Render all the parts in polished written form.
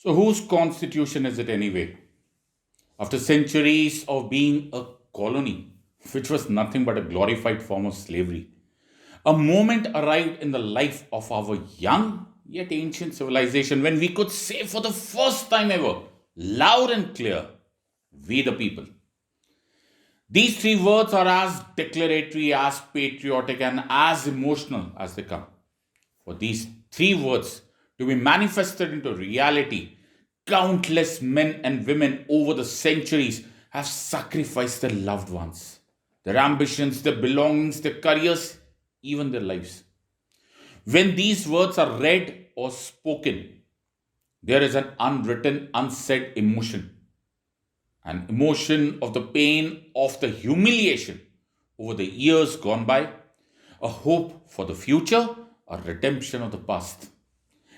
So, whose constitution is it anyway? After centuries of being a colony, which was nothing but a glorified form of slavery, a moment arrived in the life of our young yet ancient civilization when we could say for the first time ever, loud and clear, we the people. These three words are as declaratory, as patriotic, and as emotional as they come. For these three words to be manifested into reality, countless men and women over the centuries have sacrificed their loved ones, their ambitions, their belongings, their careers, even their lives. When these words are read or spoken, there is an unwritten, unsaid emotion, an emotion of the pain, of the humiliation over the years gone by, a hope for the future, a redemption of the past.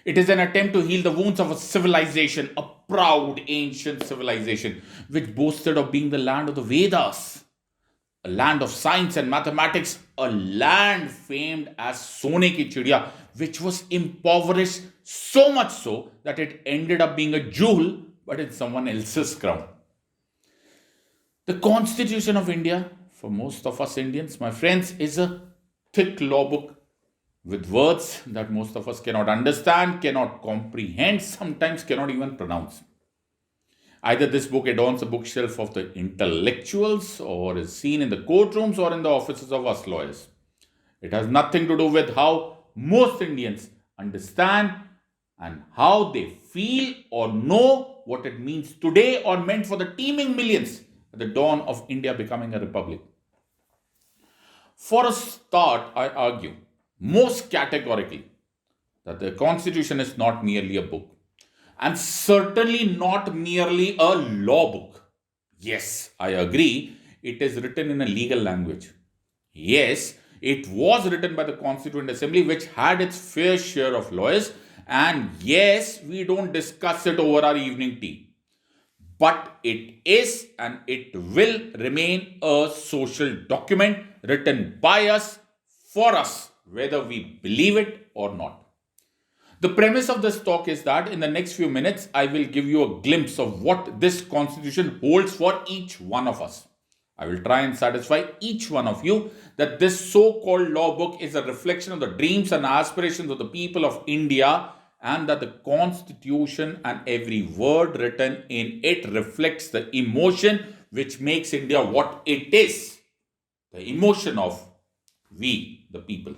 It is an attempt to heal the wounds of a civilization, a proud ancient civilization, which boasted of being the land of the Vedas, a land of science and mathematics, a land famed as Sone ki Chidiya, which was impoverished so much so that it ended up being a jewel but in someone else's crown. The Constitution of India, for most of us Indians, my friends, is a thick law book with words that most of us cannot understand, cannot comprehend, sometimes cannot even pronounce. Either this book adorns the bookshelf of the intellectuals or is seen in the courtrooms or in the offices of us lawyers. It has nothing to do with how most Indians understand and how they feel or know what it means today or meant for the teeming millions at the dawn of India becoming a republic. For a start, I argue most categorically that the Constitution is not merely a book and certainly not merely a law book. Yes, I agree, it is written in a legal language. Yes, it was written by the Constituent Assembly, which had its fair share of lawyers. And yes, we don't discuss it over our evening tea. But it is and it will remain a social document written by us, for us, whether we believe it or not. The premise of this talk is that in the next few minutes, I will give you a glimpse of what this constitution holds for each one of us. I will try and satisfy each one of you that this so called law book is a reflection of the dreams and aspirations of the people of India, and that the constitution and every word written in it reflects the emotion which makes India what it is, the emotion of we, the people.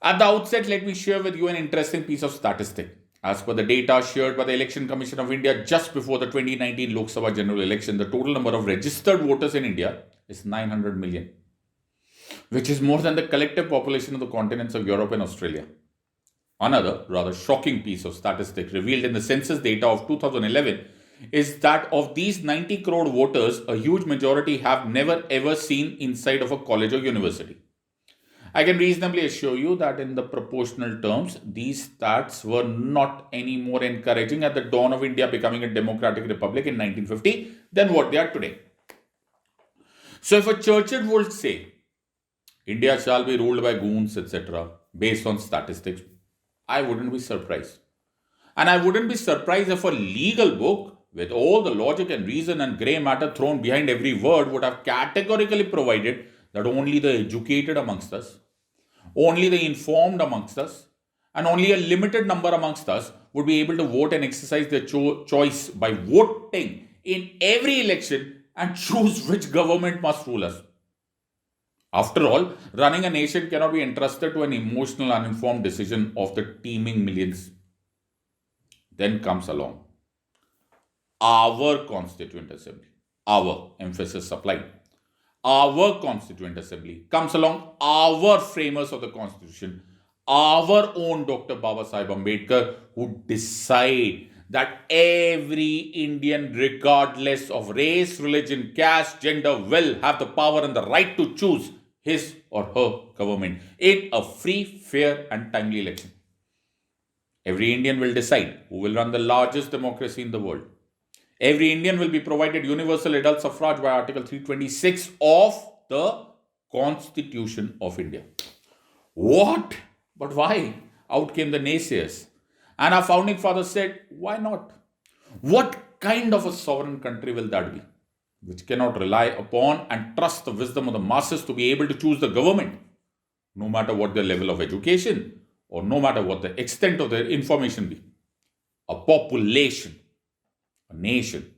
At the outset, let me share with you an interesting piece of statistic. As per the data shared by the Election Commission of India just before the 2019 Lok Sabha general election, the total number of registered voters in India is 900 million, which is more than the collective population of the continents of Europe and Australia. Another rather shocking piece of statistics revealed in the census data of 2011 is that of these 90 crore voters, a huge majority have never ever seen inside of a college or university. I can reasonably assure you that in the proportional terms, these stats were not any more encouraging at the dawn of India becoming a democratic republic in 1950 than what they are today. So if a Churchill would say, India shall be ruled by goons, etc., based on statistics, I wouldn't be surprised. And I wouldn't be surprised if a legal book with all the logic and reason and grey matter thrown behind every word would have categorically provided that only the educated amongst us, only the informed amongst us, and only a limited number amongst us would be able to vote and exercise their choice by voting in every election and choose which government must rule us. After all, running a nation cannot be entrusted to an emotional, uninformed decision of the teeming millions. Then comes along our Constituent Assembly, our emphasis supplied. Our Constituent Assembly comes along our framers of the Constitution, our own Dr. Baba Sahib Ambedkar, who decide that every Indian, regardless of race, religion, caste, gender, will have the power and the right to choose his or her government in a free, fair, and timely election. Every Indian will decide who will run the largest democracy in the world. Every Indian will be provided universal adult suffrage by Article 326 of the Constitution of India. What? But why? Out came the naysayers. And our founding fathers said, why not? What kind of a sovereign country will that be? Which cannot rely upon and trust the wisdom of the masses to be able to choose the government, no matter what their level of education or no matter what the extent of their information be. A population, a nation,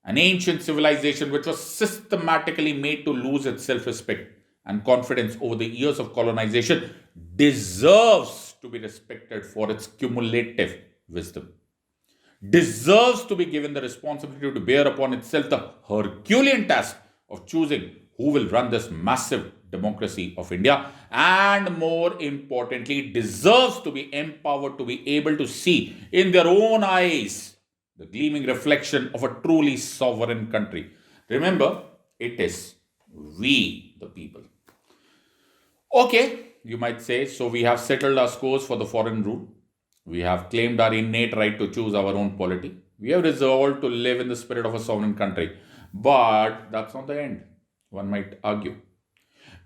an ancient civilization which was systematically made to lose its self respect and confidence over the years of colonization deserves to be respected for its cumulative wisdom, deserves to be given the responsibility to bear upon itself the Herculean task of choosing who will run this massive democracy of India, and more importantly, deserves to be empowered to be able to see in their own eyes the gleaming reflection of a truly sovereign country. Remember, it is we, the people. Okay, you might say, so we have settled our scores for the foreign rule. We have claimed our innate right to choose our own polity. We have resolved to live in the spirit of a sovereign country. But that's not the end, one might argue.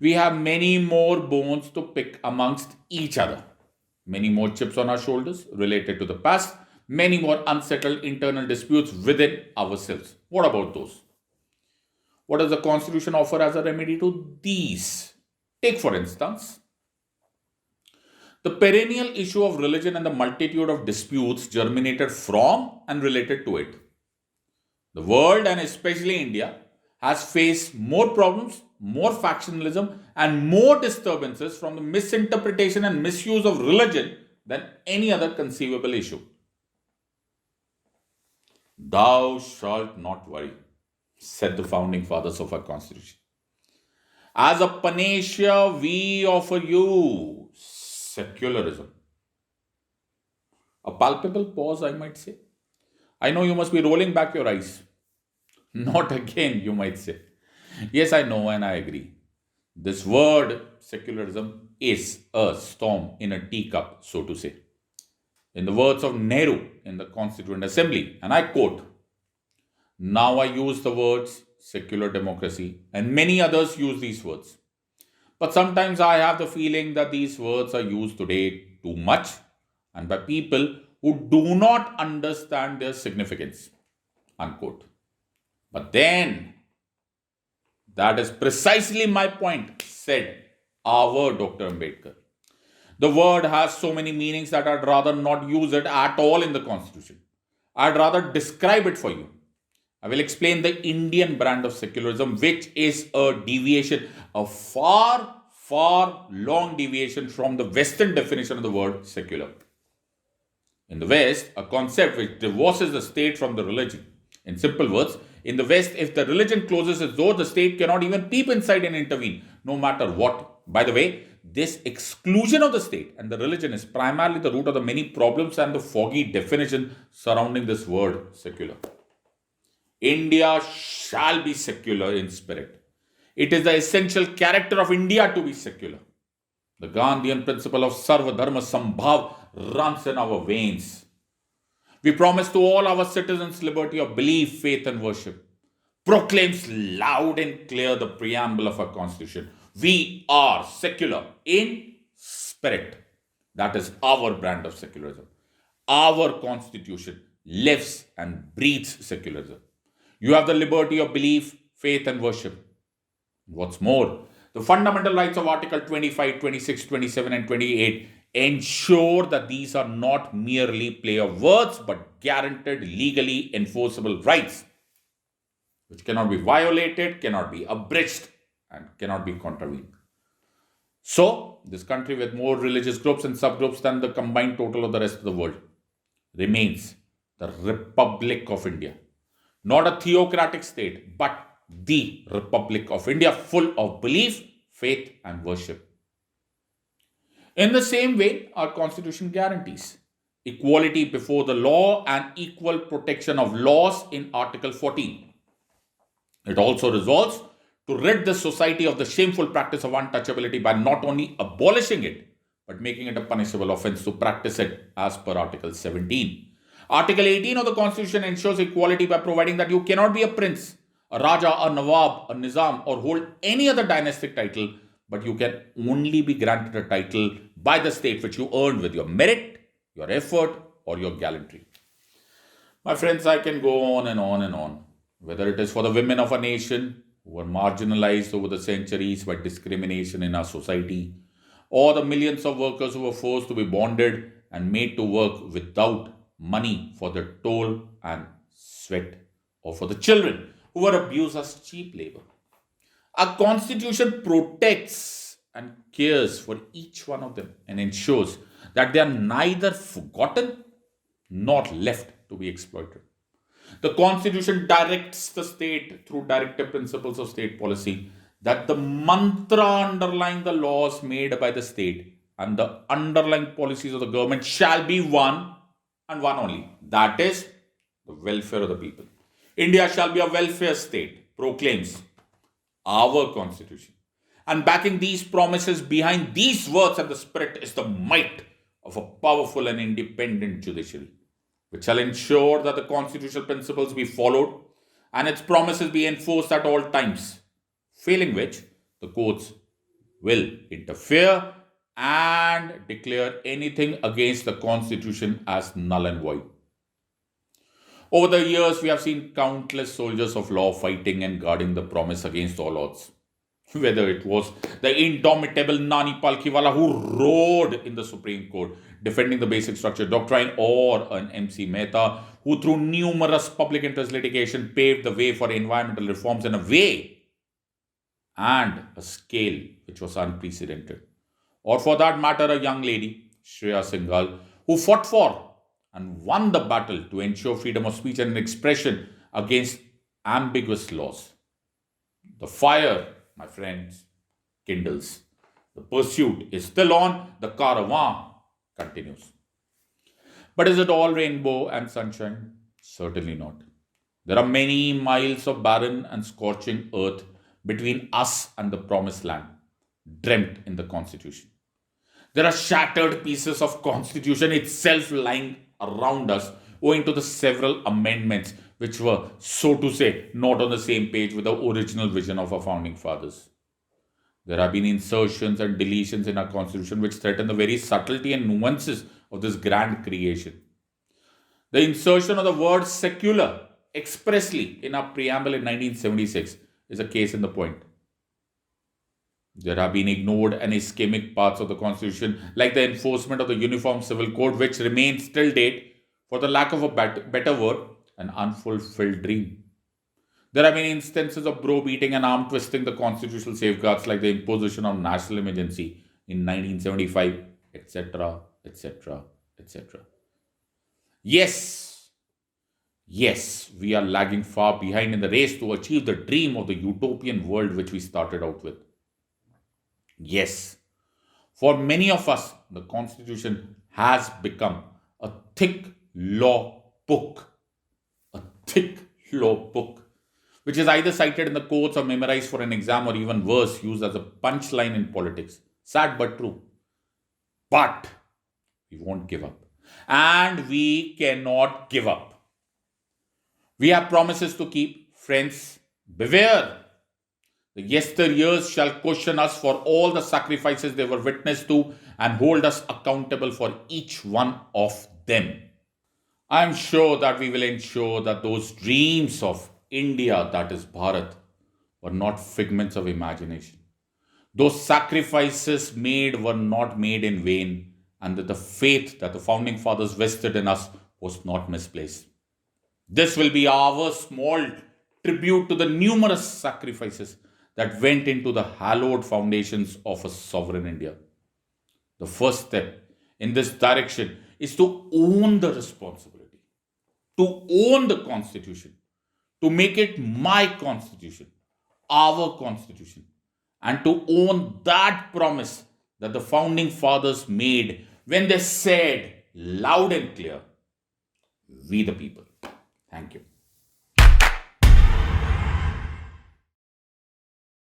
We have many more bones to pick amongst each other. Many more chips on our shoulders related to the past. Many more unsettled internal disputes within ourselves. What about those? What does the Constitution offer as a remedy to these? Take, for instance, the perennial issue of religion and the multitude of disputes germinated from and related to it. The world, and especially India, has faced more problems, more factionalism, and more disturbances from the misinterpretation and misuse of religion than any other conceivable issue. Thou shalt not worry, said the founding fathers of our Constitution. As a panacea, we offer you secularism. A palpable pause, I might say. I know you must be rolling back your eyes. Not again, you might say. Yes, I know and I agree. This word, secularism, is a storm in a teacup, so to say. In the words of Nehru in the Constituent Assembly, and I quote, now I use the words secular democracy, and many others use these words. But sometimes I have the feeling that these words are used today too much and by people who do not understand their significance. Unquote. But then, that is precisely my point, said our Dr. Ambedkar. The word has so many meanings that I'd rather not use it at all in the Constitution. I'd rather describe it for you. I will explain the Indian brand of secularism, which is a deviation, a far, far long deviation from the Western definition of the word secular. In the West, a concept which divorces the state from the religion. In simple words, in the West, if the religion closes its door, the state cannot even peep inside and intervene, no matter what. By the way, this exclusion of the state and the religion is primarily the root of the many problems and the foggy definition surrounding this word secular. India shall be secular in spirit. It is the essential character of India to be secular. The Gandhian principle of Sarva Dharma Sambhav runs in our veins. We promise to all our citizens liberty of belief, faith, and worship. Proclaims loud and clear the preamble of our Constitution. We are secular in spirit. That is our brand of secularism. Our Constitution lives and breathes secularism. You have the liberty of belief, faith, and worship. What's more, the fundamental rights of Article 25, 26, 27, and 28 ensure that these are not merely play of words but guaranteed legally enforceable rights, which cannot be violated, cannot be abridged, and cannot be contravened. So, this country with more religious groups and subgroups than the combined total of the rest of the world remains the Republic of India. Not a theocratic state, but the Republic of India, full of belief, faith, and worship. In the same way, our Constitution guarantees equality before the law and equal protection of laws in Article 14. It also resolves to rid the society of the shameful practice of untouchability by not only abolishing it, but making it a punishable offense to practice it as per Article 17. Article 18 of the Constitution ensures equality by providing that you cannot be a prince, a Raja, a Nawab, a Nizam, or hold any other dynastic title, but you can only be granted a title by the state which you earned with your merit, your effort, or your gallantry. My friends, I can go on and on and on. Whether it is for the women of a nation who were marginalized over the centuries by discrimination in our society, or the millions of workers who were forced to be bonded and made to work without money for their toil and sweat, or for the children who were abused as cheap labor. Our constitution protects and cares for each one of them and ensures that they are neither forgotten nor left to be exploited. The Constitution directs the state through directive principles of state policy that the mantra underlying the laws made by the state and the underlying policies of the government shall be one and one only. That is the welfare of the people. India shall be a welfare state, proclaims our Constitution. And backing these promises behind these words and the spirit is the might of a powerful and independent judiciary, which shall ensure that the constitutional principles be followed and its promises be enforced at all times, failing which the courts will interfere and declare anything against the Constitution as null and void. Over the years, we have seen countless soldiers of law fighting and guarding the promise against all odds. Whether it was the indomitable Nani Palkhiwala who rode in the Supreme Court defending the basic structure doctrine, or an M.C. Mehta who, through numerous public interest litigation, paved the way for environmental reforms in a way and a scale which was unprecedented. Or for that matter, a young lady, Shreya Singhal, who fought for and won the battle to ensure freedom of speech and expression against ambiguous laws. The fire, my friends, kindles. The pursuit is still on. The caravan continues. But is it all rainbow and sunshine? Certainly not. There are many miles of barren and scorching earth between us and the promised land, dreamt in the Constitution. There are shattered pieces of Constitution itself lying around us owing to the several amendments which were, so to say, not on the same page with the original vision of our founding fathers. There have been insertions and deletions in our Constitution which threaten the very subtlety and nuances of this grand creation. The insertion of the word secular expressly in our preamble in 1976 is a case in the point. There have been ignored and ischemic parts of the Constitution, like the enforcement of the Uniform Civil Code, which remains till date, for the lack of a better word, an unfulfilled dream. There have been instances of browbeating and arm twisting the constitutional safeguards, like the imposition of national emergency in 1975, etc., etc., etc. Yes, we are lagging far behind in the race to achieve the dream of the utopian world which we started out with. Yes, for many of us, the Constitution has become a thick law book, which is either cited in the courts or memorized for an exam, or even worse, used as a punchline in politics. Sad but true. But we won't give up. And we cannot give up. We have promises to keep. Friends, beware. The yesteryears shall question us for all the sacrifices they were witness to and hold us accountable for each one of them. I am sure that we will ensure that those dreams of India, that is Bharat, were not figments of imagination. Those sacrifices made were not made in vain, and that the faith that the founding fathers vested in us was not misplaced. This will be our small tribute to the numerous sacrifices that went into the hallowed foundations of a sovereign India. The first step in this direction is to own the responsibility, to own the Constitution, to make it my Constitution, our Constitution, and to own that promise that the founding fathers made when they said loud and clear, we the people. Thank you.